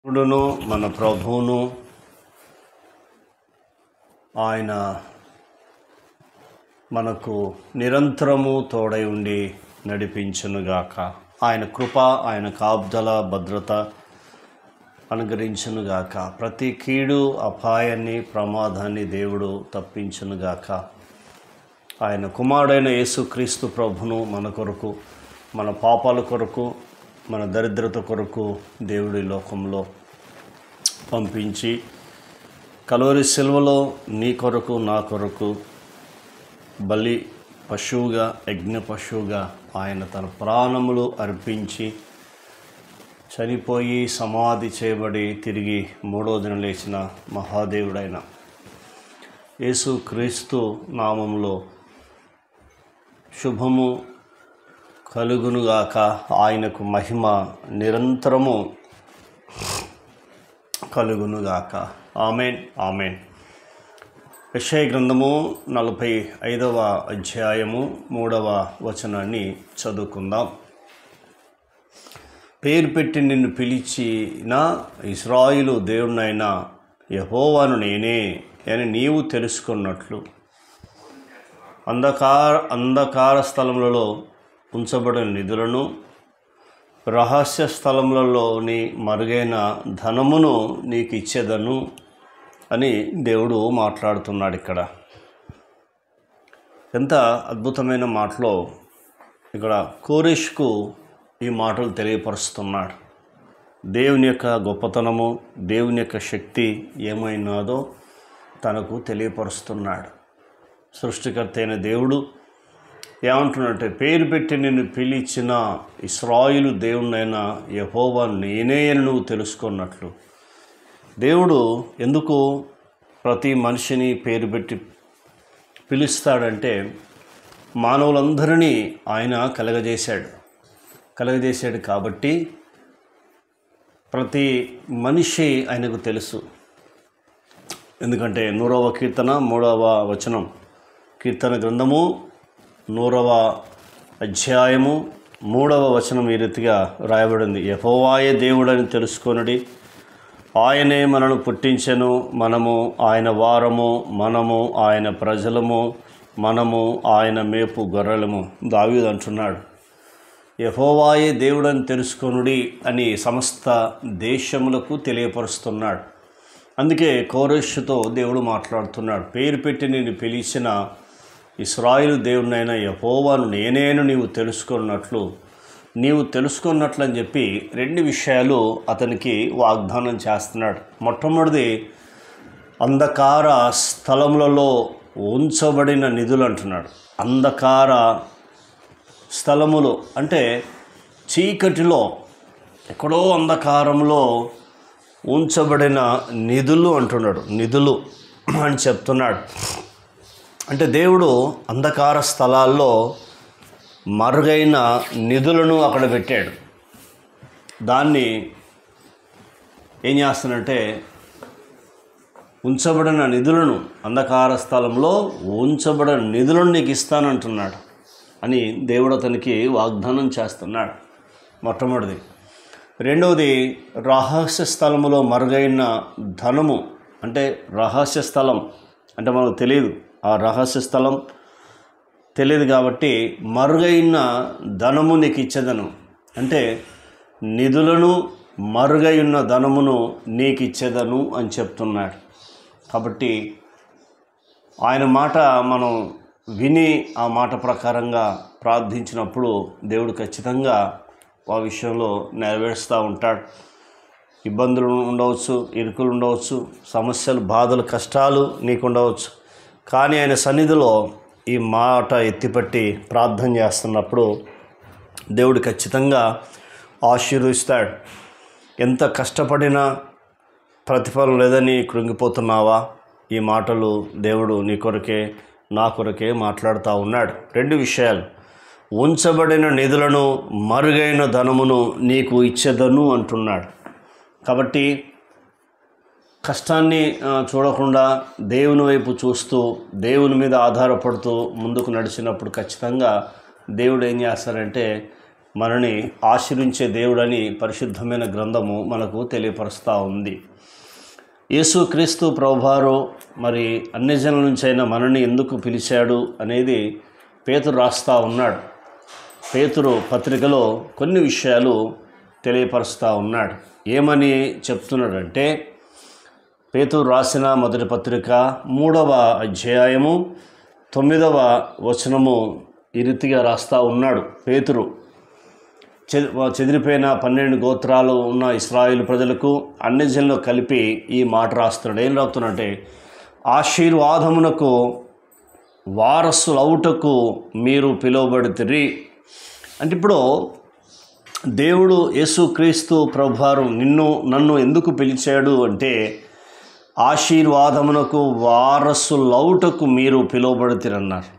ఇప్పుడును మన ప్రభువును ఆయన మనకు నిరంతరము తోడై ఉండి నడిపించునుగాక. ఆయన కృప, ఆయన కాపుదల, భద్రత అనుగ్రహించునుగాక. ప్రతి కీడు, అపాయాన్ని, ప్రమాదాన్ని దేవుడు తప్పించునుగాక. ఆయన కుమారుడైన యేసుక్రీస్తు ప్రభును మన కొరకు, మన పాపాల కొరకు, మన దరిద్రత కొరకు దేవుడి లోకంలో పంపించి కల్వరి సిలువలో నీ కొరకు, నా కొరకు బలి పశువుగా, యజ్ఞ పశువుగా ఆయన తన ప్రాణములు అర్పించి చనిపోయి సమాధి చేయబడి తిరిగి మూడో దినం లేచిన మహాదేవుడైన యేసుక్రీస్తు నామములో శుభము కలుగునుగాక. ఆయనకు మహిమ నిరంతరము కలుగునుగాక. Amen, amen. యెషయా గ్రంథము 45వ అధ్యాయము 3వ వచనాన్ని చదువుకుందాం. పేరు పెట్టి నిన్ను పిలిచిన ఇశ్రాయేలు దేవుడైన యెహోవాను నేనే అని నీవు తెలుసుకున్నట్లు అంధకార స్థలములలో ఉంచబడిన నిధులను, రహస్య స్థలములలోని మరుగైన ధనమును నీకు ఇచ్చేదను అని దేవుడు మాట్లాడుతున్నాడు. ఇక్కడ ఎంత అద్భుతమైన మాటలో ఇక్కడ కోరెషుకు ఈ మాటలు తెలియపరుస్తున్నాడు. దేవుని యొక్క గొప్పతనము, దేవుని యొక్క శక్తి ఏమైనాదో తనకు తెలియపరుస్తున్నాడు. సృష్టికర్త అయిన దేవుడు ఏమంటున్నట్టే, పేరు పెట్టి నిన్ను పిలిచిన ఇశ్రాయేలు దేవుడైన యెహోవా నేనే అని నువ్వు తెలుసుకున్నట్లు. దేవుడు ఎందుకు ప్రతి మనిషిని పేరు పెట్టి పిలుస్తాడంటే, మానవులందరినీ ఆయన కలగజేశాడు కాబట్టి ప్రతి మనిషి ఆయనకు తెలుసు. ఎందుకంటే 100వ కీర్తన 3వ వచనం, కీర్తన గ్రంథము 100వ అధ్యాయము 3వ వచనం ఈ రీతిగా రాయబడింది. యెహోవాయే దేవుడని తెలుసుకొనుడి, ఆయనే మనను పుట్టించెను, మనము ఆయన వారము, మనము ఆయన ప్రజలము, మనము ఆయన మేపు గొర్రెలము. దావీదు అంటున్నాడు, యెహోవాయే దేవుడని తెలుసుకొనుడి అని సమస్త దేశములకు తెలియపరుస్తున్నాడు. అందుకే కోరెషుతో దేవుడు మాట్లాడుతున్నాడు, పేరు పెట్టి నేను పిలిచిన ఇశ్రాయేలు దేవుడినైన యెహోవాను నేనేను నీవు తెలుసుకున్నట్లు అని చెప్పి 2 విషయాలు అతనికి వాగ్దానం చేస్తున్నాడు. మొట్టమొదటిది, అంధకార స్థలములలో ఉంచబడిన నిధులు అంటున్నాడు. అంధకార స్థలములు అంటే చీకటిలో, ఎక్కడో అంధకారంలో ఉంచబడిన నిధులు అంటున్నాడు. నిధులు అని చెప్తున్నాడు. అంటే దేవుడు అంధకార స్థలాల్లో మరుగైన నిధులను అక్కడ పెట్టాడు. దాన్ని ఏం చేస్తానంటే, ఉంచబడిన నిధులను, అంధకార స్థలంలో ఉంచబడిన నిధులను నీకు ఇస్తానంటున్నాడు అని దేవుడు అతనికి వాగ్దానం చేస్తున్నాడు. మొట్టమొదటిది. రెండవది, రహస్య స్థలములో మరుగైన ధనము. అంటే రహస్య స్థలం అంటే మనకు తెలియదు, ఆ రహస్య స్థలం తెలియదు కాబట్టి మరుగైన ధనము నీకు ఇచ్చేదను. అంటే నిధులను, మరుగైన ధనమును నీకు ఇచ్చేదను అని చెప్తున్నాడు. కాబట్టి ఆయన మాట మనం విని ఆ మాట ప్రకారంగా ప్రార్థించినప్పుడు దేవుడు ఖచ్చితంగా ఆ విషయంలో నెరవేరుస్తూ ఉంటాడు. ఇబ్బందులు ఉండవచ్చు, ఇరుకులు ఉండవచ్చు, సమస్యలు, బాధలు, కష్టాలు నీకు ఉండవచ్చు. కానీ ఆయన సన్నిధిలో ఈ మాట ఎత్తిపట్టి ప్రార్థన చేస్తున్నప్పుడు దేవుడు ఖచ్చితంగా ఆశీర్వదిస్తాడు. ఎంత కష్టపడినా ప్రతిఫలం లేదని కృంగిపోతున్నావా? ఈ మాటలు దేవుడు నీ కొరకే, నా కొరకే మాట్లాడుతూ ఉన్నాడు. 2 విషయాలు, ఉంచబడిన నిధులను, మరుగైన ధనమును నీకు ఇచ్చేదను అంటున్నాడు. కాబట్టి కష్టాన్ని చూడకుండా దేవుని వైపు చూస్తూ, దేవుని మీద ఆధారపడుతూ ముందుకు నడిచినప్పుడు ఖచ్చితంగా దేవుడు ఏం చేస్తారంటే మనని ఆశీర్వించే దేవుడని పరిశుద్ధమైన గ్రంథము మనకు తెలియపరుస్తూ ఉంది. యేసుక్రీస్తు ప్రభువారు మరి అన్ని జనుల నుంచైనా మనని ఎందుకు పిలిచాడు అనేది పేతురు రాస్తూ ఉన్నాడు. పేతురు పత్రికలో కొన్ని విషయాలు తెలియపరుస్తూ ఉన్నాడు. ఏమని చెప్తున్నాడంటే, పేతురు రాసిన మొదటి పత్రిక 3వ అధ్యాయము 9వ వచనము ఈ రీతిగా రాస్తూ ఉన్నాడు. పేతురు చెదిరిపోయిన 12 గోత్రాలు ఉన్న ఇశ్రాయేలు ప్రజలకు అన్ని జనులు కలిపి ఈ మాట రాస్తున్నాడు. ఏం రాస్తున్నాడంటే, ఆశీర్వాదమునకు వారసులవుటకు మీరు పిలువబడితిరి. అంటే ఇప్పుడు దేవుడు యేసుక్రీస్తు ప్రభువారు నన్ను ఎందుకు పిలిచాడు అంటే, ఆశీర్వాదమునకు వారసులవుటకు మీరు పిలువబడితిరన్నారు.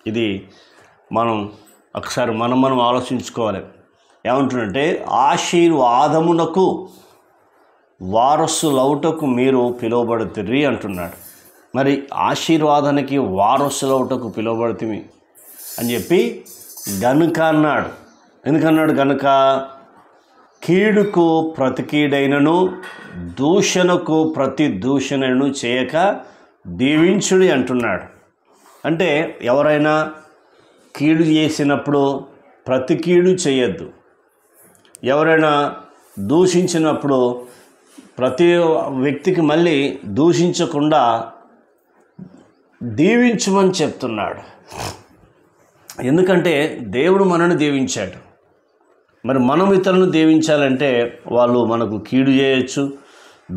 ఇది మనం ఒకసారి మనం ఆలోచించుకోవాలి. ఏమంటున్నంటే, ఆశీర్వాదమునకు వారసులవుటకు మీరు పిలువబడితిరి అంటున్నాడు. మరి ఆశీర్వాదానికి వారసులవుటకు పిలువబడితిమి అని చెప్పి గనుక అన్నాడు. ఎందుకన్నాడు గనుక? కీడుకు ప్రతి కీడైనను దూషణకు ప్రతి దూషణను చేయక దీవించుడి అంటున్నాడు. అంటే ఎవరైనా కీడు చేసినప్పుడు ప్రతి కీడు చేయొద్దు. ఎవరైనా దూషించినప్పుడు ప్రతి వ్యక్తికి మళ్ళీ దూషించకుండా దీవించమని చెప్తున్నాడు. ఎందుకంటే దేవుడు మనల్ని దీవించాడు. మరి మనం ఇతరులను దీవించాలంటే వాళ్ళు మనకు కీడు చేయొచ్చు,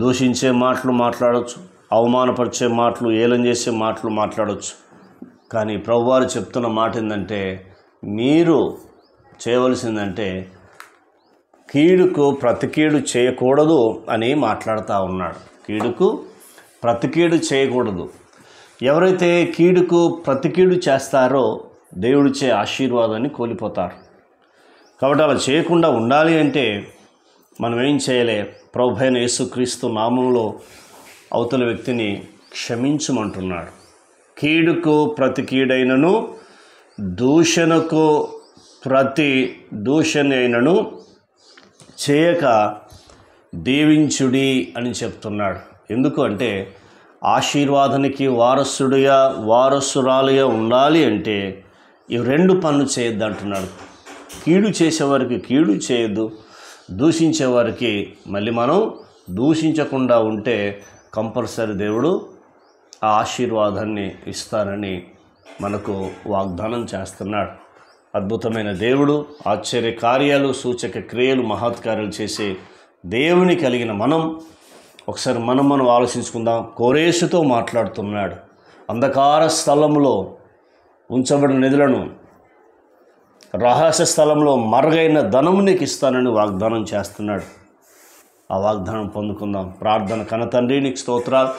దూషించే మాటలు మాట్లాడవచ్చు, అవమానపరిచే మాటలు, ఏలం చేసే మాటలు మాట్లాడవచ్చు. కానీ ప్రభువారు చెప్తున్న మాట ఏంటంటే, మీరు చేయవలసిందంటే కీడుకు ప్రతి కీడు చేయకూడదు అని మాట్లాడుతూ ఉన్నాడు. కీడుకు ప్రతి కీడు చేయకూడదు. ఎవరైతే కీడుకు ప్రతి కీడు చేస్తారో దేవుడిచ్చే ఆశీర్వాదాన్ని కోల్పోతారు. కాబట్టి అలా చేయకుండా ఉండాలి అంటే మనం ఏం చేయలే? ప్రభువైన యేసుక్రీస్తు నామంలో అవతల వ్యక్తిని క్షమించమంటున్నాడు. కీడుకు ప్రతి కీడైనను దూషణకు ప్రతి దూషణైనను చేయక దీవించుడి అని చెప్తున్నాడు. ఎందుకు అంటే, ఆశీర్వాదానికి వారసురాలుగా ఉండాలి అంటే ఈ 2 పనులు చేయొద్దు అంటున్నాడు. కీడు చేసేవారికి కీడు చేయొద్దు, దూషించేవారికి మళ్ళీ మనం దూషించకుండా ఉంటే కంపల్సరీ దేవుడు ఆ ఆశీర్వాదాన్ని ఇస్తానని మనకు వాగ్దానం చేస్తున్నాడు. అద్భుతమైన దేవుడు, ఆశ్చర్య కార్యాలు, సూచక క్రియలు, మహత్కార్యాలు చేసే దేవుని కలిగిన మనం ఒకసారి మనం ఆలోచించుకుందాం. కోరేషుతో మాట్లాడుతున్నాడు. అంధకార స్థలంలో ఉంచబడిన నిధులను రహస్య స్థలంలో మరుగైన ధనము నీకు ఇస్తానని వాగ్దానం చేస్తున్నాడు. ఆ వాగ్దానం పొందుకుందాం. ప్రార్థన. కన్న తండ్రి, నీకు స్తోత్రాలు.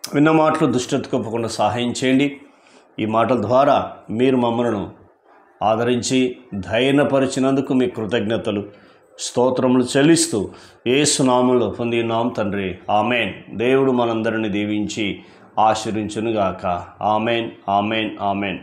విన్న మాటలు దుష్టతొప్పకుండా సహాయం చేయండి. ఈ మాటల ద్వారా మీరు మమ్మలను ఆదరించి ధైర్యపరిచినందుకు మీ కృతజ్ఞతలు, స్తోత్రములు చెల్లిస్తూ యేసు నామములో పొందినాం తండ్రి. ఆమెన్. దేవుడు మనందరిని దీవించి ఆశీర్వించునుగాక. Amen, amen, amen.